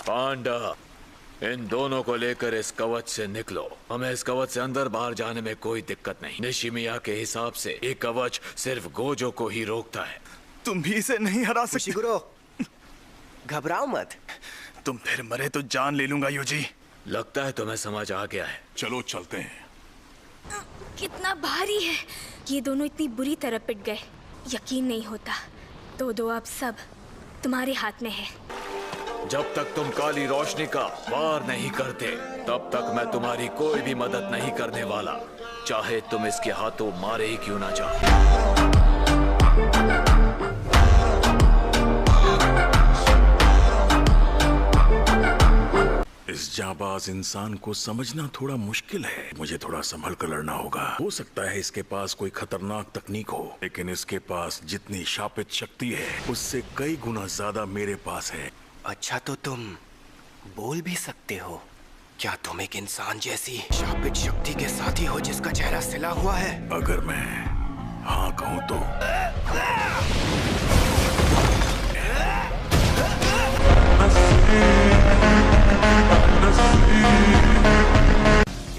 पांडा, इन दोनों को लेकर इस कवच से निकलो। हमें इस कवच से अंदर बाहर जाने में कोई दिक्कत नहीं। निशिमिया के हिसाब से ये कवच सिर्फ गोजो को ही रोकता है। तुम भी इसे नहीं हरा सकते। शिगुरो, घबराओ मत। तुम फिर मरे तो जान ले लूंगा यूजी। लगता है तुम्हें समझ आ गया है। चलो चलते हैं। कितना भारी है। ये दोनों इतनी बुरी तरह पिट गए, यकीन नहीं होता। तो दो अब सब तुम्हारे हाथ में है। जब तक तुम काली रोशनी का वार नहीं करते तब तक मैं तुम्हारी कोई भी मदद नहीं करने वाला, चाहे तुम इसके हाथों मारे ही क्यों ना जाओ। इस जाबाज इंसान को समझना थोड़ा मुश्किल है। मुझे थोड़ा संभल कर लड़ना होगा। हो सकता है इसके पास कोई खतरनाक तकनीक हो, लेकिन इसके पास जितनी शापित शक्ति है उससे कई गुना ज्यादा मेरे पास है। अच्छा, तो तुम बोल भी सकते हो। क्या तुम एक इंसान जैसी शापित शक्ति के साथी हो जिसका चेहरा सिला हुआ है? अगर मैं हाँ कहूँ तो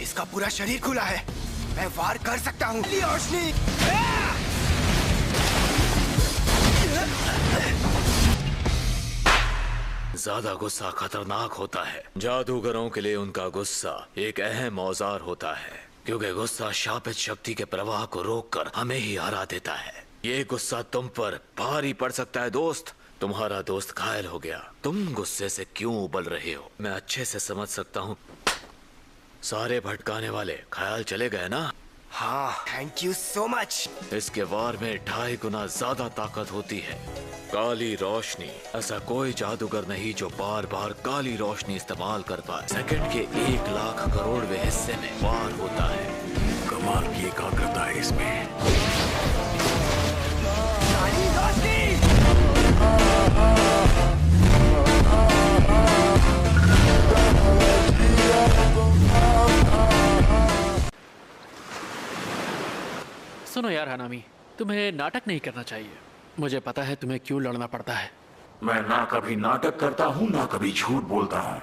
इसका पूरा शरीर खुला है, मैं वार कर सकता हूँ। रोशनी, ज्यादा गुस्सा खतरनाक होता है। जादूगरों के लिए उनका गुस्सा एक अहम औजार होता है, क्योंकि गुस्सा शापित शक्ति के प्रवाह को रोककर हमें ही हरा देता है। ये गुस्सा तुम पर भारी पड़ सकता है दोस्त। तुम्हारा दोस्त घायल हो गया, तुम गुस्से से क्यों उबल रहे हो मैं अच्छे से समझ सकता हूँ। सारे भटकाने वाले ख्याल चले गए ना? हाँ, थैंक यू सो मच। इसके वार में 2.5 गुना ज्यादा ताकत होती है। काली रोशनी, ऐसा कोई जादूगर नहीं जो बार बार काली रोशनी इस्तेमाल कर पाए। सेकंड के 1 लाख करोड़वें हिस्से में वार होता है। कमाल की एकाग्रता है इसमें। काली रोशनी! सुनो यार हनामी, तुम्हें नाटक नहीं करना चाहिए। मुझे पता है तुम्हें क्यों लड़ना पड़ता है। मैं ना कभी नाटक करता हूँ ना कभी झूठ बोलता हूँ।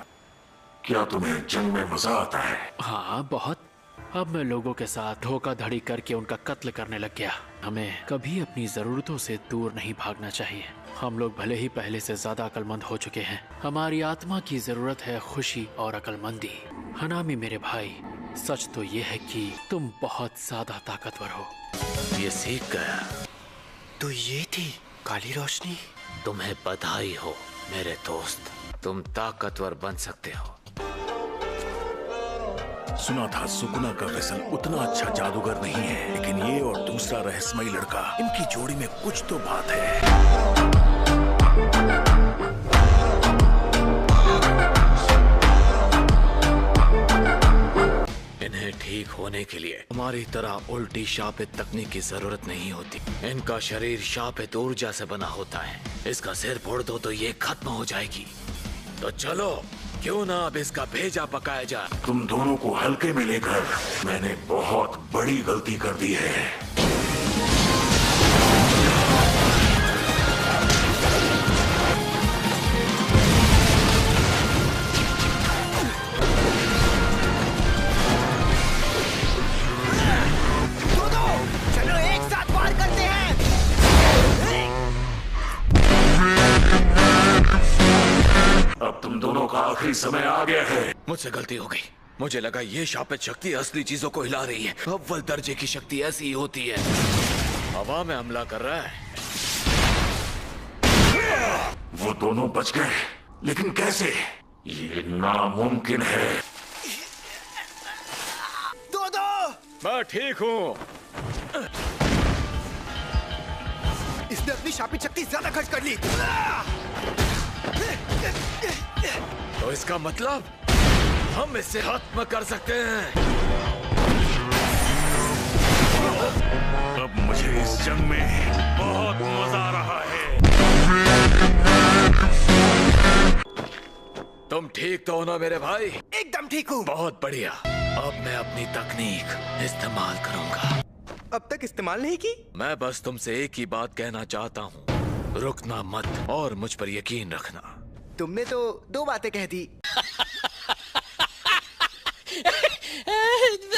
क्या तुम्हें जंग में मजा आता है? हाँ, बहुत। अब मैं लोगों के साथ धोखाधड़ी करके उनका कत्ल करने लग गया। हमें कभी अपनी जरूरतों से दूर नहीं भागना चाहिए। हम लोग भले ही पहले से ज्यादा अक्लमंद हो चुके हैं, हमारी आत्मा की जरूरत है खुशी और अक्लमंदी। हनामी मेरे भाई, सच तो ये है कि तुम बहुत ज्यादा ताकतवर हो। ये सीख गया। तो ये थी काली रोशनी। तुम्हें बधाई हो मेरे दोस्त, तुम ताकतवर बन सकते हो। सुना था सुकुना का वेसल उतना अच्छा जादूगर नहीं है, लेकिन ये और दूसरा रहस्यमयी लड़का, इनकी जोड़ी में कुछ तो बात है। इन्हें ठीक होने के लिए हमारी तरह उल्टी शापित तकनीक की जरूरत नहीं होती। इनका शरीर शापित ऊर्जा से बना होता है। इसका सिर फोड़ दो तो ये खत्म हो जाएगी। तो चलो, क्यों ना अब इसका भेजा पकाया जाए। तुम दोनों को हल्के में लेकर मैंने बहुत बड़ी गलती कर दी है। चलो एक साथ वार करते हैं। अब तुम दोनों का आखिरी समय आ गया है। मुझसे गलती हो गई। मुझे लगा ये शापित शक्ति असली चीजों को हिला रही है। अव्वल दर्जे की शक्ति ऐसी ही होती है। हवा में हमला कर रहा है। वो दोनों बच गए, लेकिन कैसे? ये नामुमकिन है। दो मैं ठीक हूँ। इसने अपनी शापित शक्ति ज्यादा खर्च कर ली। तो इसका मतलब हम इसे खत्म कर सकते हैं। अब मुझे इस जंग में बहुत मजा आ रहा है। तुम ठीक तो हो ना मेरे भाई? एकदम ठीक हूँ। बहुत बढ़िया। अब मैं अपनी तकनीक इस्तेमाल करूंगा। अब तक इस्तेमाल नहीं की? मैं बस तुमसे एक ही बात कहना चाहता हूँ, रुकना मत और मुझ पर यकीन रखना। तुमने तो 2 बातें कह दी।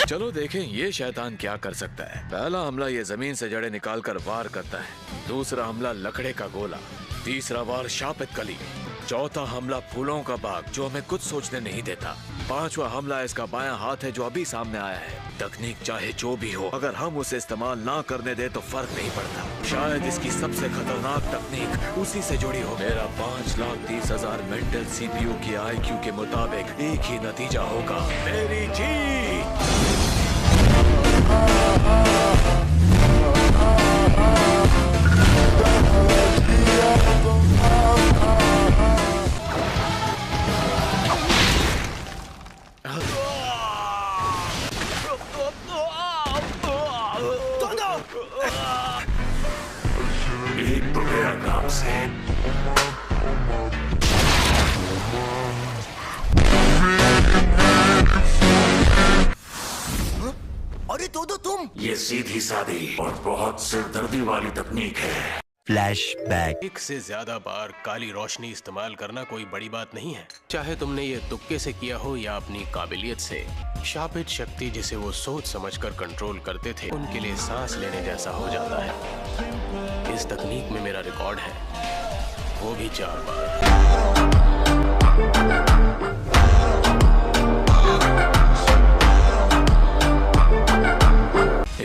चलो देखें ये शैतान क्या कर सकता है। पहला हमला ये जमीन से जड़ें निकालकर वार करता है, दूसरा हमला लकड़े का गोला, तीसरा वार शापित कली, चौथा हमला फूलों का बाग जो हमें कुछ सोचने नहीं देता, पांचवा हमला इसका बायां हाथ है जो अभी सामने आया है। तकनीक चाहे जो भी हो, अगर हम उसे इस्तेमाल ना करने दे तो फर्क नहीं पड़ता। शायद इसकी सबसे खतरनाक तकनीक उसी से जुड़ी हो। मेरा 5,30,000 मेंटल CPU की IQ के मुताबिक एक ही नतीजा होगा, मेरी जीत। एक तो गया काम से। अरे दो तुम। ये सीधी सादी और बहुत सिरदर्दी वाली तकनीक है। फ्लैशबैक। एक से ज्यादा बार काली रोशनी इस्तेमाल करना कोई बड़ी बात नहीं है, चाहे तुमने ये तुक्के से किया हो या अपनी काबिलियत से। शापित शक्ति जिसे वो सोच समझकर कंट्रोल करते थे, उनके लिए सांस लेने जैसा हो जाता है। इस तकनीक में मेरा रिकॉर्ड है, वो भी 4 बार।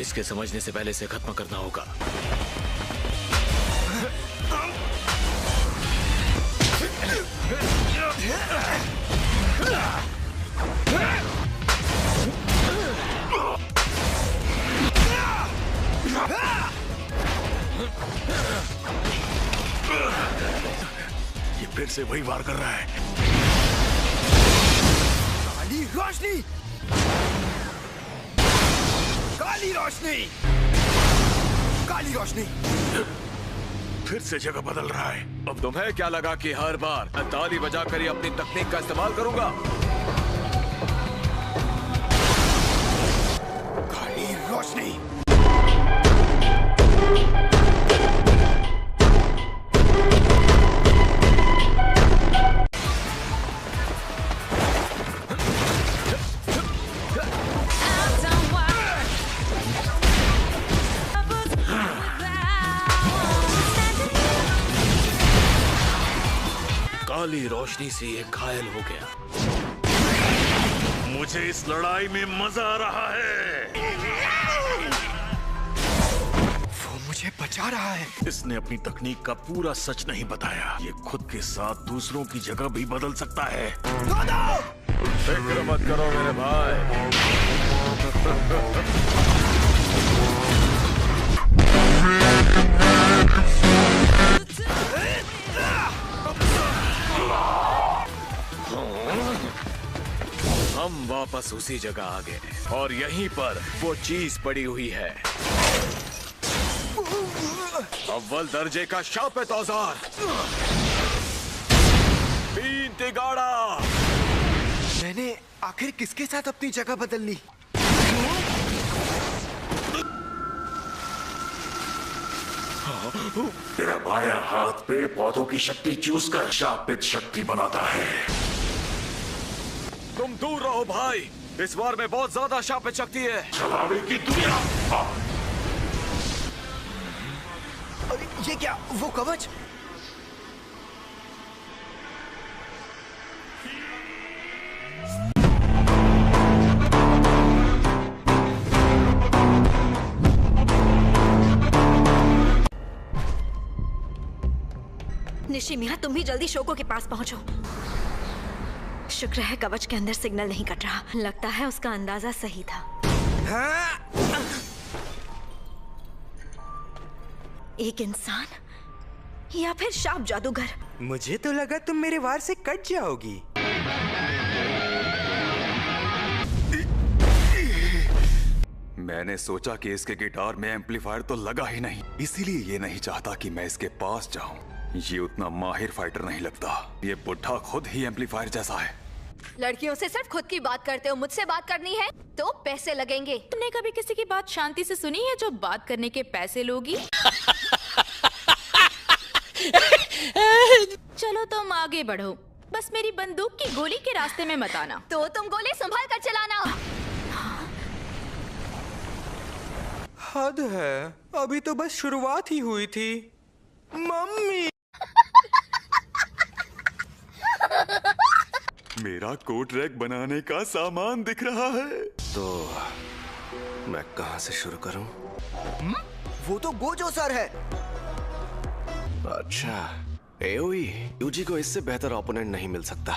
इसके समझने से पहले इसे खत्म करना होगा। ये फिर से वही वार कर रहा है। काली रोशनी, काली रोशनी, काली रोशनी। फिर से जगह बदल रहा है। अब तुम्हें क्या लगा कि हर बार मैं ताली बजाकर ही अपनी तकनीक का इस्तेमाल करूंगा? काली रोशनी। काली रोशनी से ये घायल हो गया। मुझे इस लड़ाई में मजा आ रहा है। वो मुझे बचा रहा है। इसने अपनी तकनीक का पूरा सच नहीं बताया। ये खुद के साथ दूसरों की जगह भी बदल सकता है। फिक्र मत करो मेरे भाई। हम वापस उसी जगह आ गए और यहीं पर वो चीज पड़ी हुई है, अव्वल दर्जे का शापित औजार, 3 तिगाड़ा। मैंने आखिर किसके साथ अपनी जगह बदल ली? तेरा बायां हाथ पेड़ पौधों की शक्ति चूस कर शापित शक्ति बनाता है। तुम दूर रहो भाई, इस बार में बहुत ज्यादा शापित शक्ति है। छलावे की दुनिया। अरे ये क्या? वो कवच? निशिमिया, तुम भी जल्दी शोको के पास पहुंचो। शुक्र है कवच के अंदर सिग्नल नहीं कट रहा। लगता है उसका अंदाजा सही था। एक इंसान या फिर शाप जादूगर? मुझे तो लगा तुम मेरे वार से कट जाओगी। मैंने सोचा कि इसके गिटार में एम्पलीफायर तो लगा ही नहीं, इसीलिए ये नहीं चाहता कि मैं इसके पास जाऊं। ये उतना माहिर फाइटर नहीं लगता। ये बुढ़ा खुद ही एम्पलीफायर जैसा है। लड़कियों से सिर्फ खुद की बात करते हो, मुझसे बात करनी है तो पैसे लगेंगे। तुमने कभी किसी की बात शांति से सुनी है जो बात करने के पैसे लोगी? चलो तुम आगे बढ़ो, बस मेरी बंदूक की गोली के रास्ते में मत आना। तो तुम गोली संभाल कर चलाना। हद है, अभी तो बस शुरुआत ही हुई थी। मम्मी मेरा कोट रैक बनाने का सामान दिख रहा है। तो मैं कहां से शुरू करूं? वो तो गोजो सर है। अच्छा, एओई, यूजी को इससे बेहतर ओपोनेंट नहीं मिल सकता।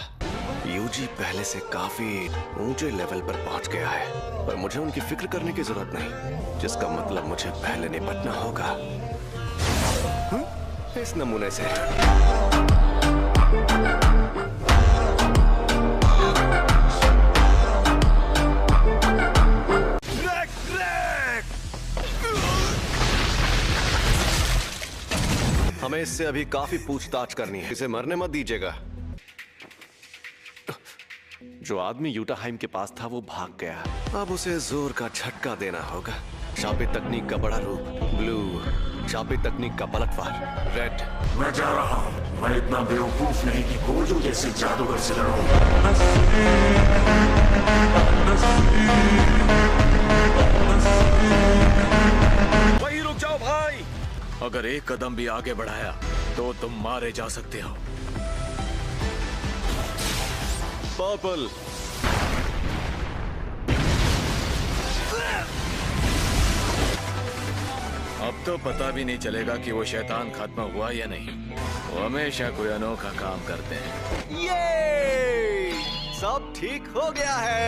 यूजी पहले से काफी ऊंचे लेवल पर पहुंच गया है, पर मुझे उनकी फिक्र करने की जरूरत नहीं, जिसका मतलब मुझे पहले निपटना होगा इस नमूने से। हमें इससे अभी काफी पूछताछ करनी है। इसे मरने मत दीजिएगा। जो आदमी यूटाहाइम के पास था वो भाग गया, अब उसे जोर का झटका देना होगा। शापित तकनीक का बड़ा रूप ब्लू, शापित तकनीक का पलटवार रेड। मैं जा रहा हूँ। मैं इतना बेवकूफ नहीं कि गोजो जैसे जादूगर से लड़ूं। वहीं रुक जाओ भाई। अगर एक कदम भी आगे बढ़ाया तो तुम मारे जा सकते हो। पर्पल। अब तो पता भी नहीं चलेगा कि वो शैतान खत्म हुआ या नहीं। वो हमेशा कोई अनोखा काम करते हैं। ये सब ठीक हो गया है।